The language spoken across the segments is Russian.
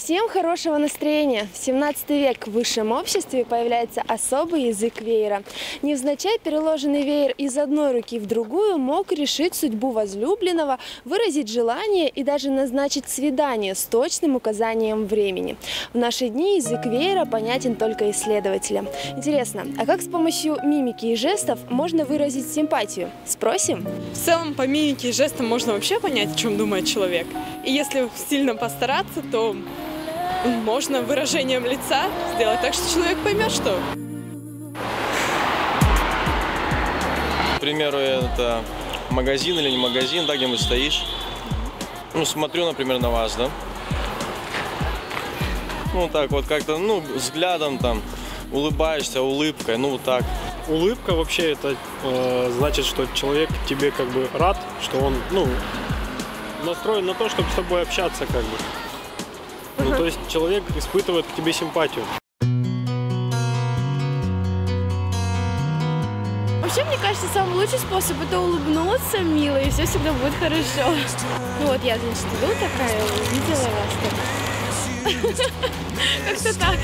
Всем хорошего настроения! В 17 век в высшем обществе появляется особый язык веера. Невзначай переложенный веер из одной руки в другую мог решить судьбу возлюбленного, выразить желание и даже назначить свидание с точным указанием времени. В наши дни язык веера понятен только исследователям. Интересно, а как с помощью мимики и жестов можно выразить симпатию? Спросим? В целом, по мимике и жестам можно вообще понять, о чем думает человек. И если сильно постараться, то можно выражением лица сделать так, что человек поймет, что. К примеру, это магазин или не магазин, да, где-нибудь стоишь. Ну, смотрю, например, на вас, да. Ну, так вот как-то, взглядом там, улыбаешься, улыбкой, вот так. Улыбка вообще это значит, что человек тебе как бы рад, что он, настроен на то, чтобы с тобой общаться, как бы. То есть человек испытывает к тебе симпатию. Вообще, мне кажется, самый лучший способ – это улыбнуться мило, и все всегда будет хорошо. Я, значит, иду такая, увидела вас. Как-то так.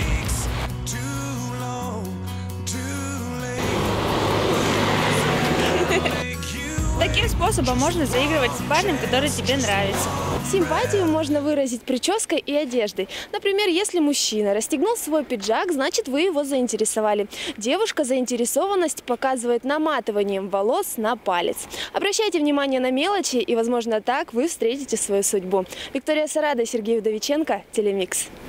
Таким способом можно заигрывать с парнем, который тебе нравится. Симпатию можно выразить прической и одеждой. Например, если мужчина расстегнул свой пиджак, значит, вы его заинтересовали. Девушка заинтересованность показывает наматыванием волос на палец. Обращайте внимание на мелочи, и, возможно, так вы встретите свою судьбу. Виктория Сарада, Сергей Вдовиченко, Телемикс.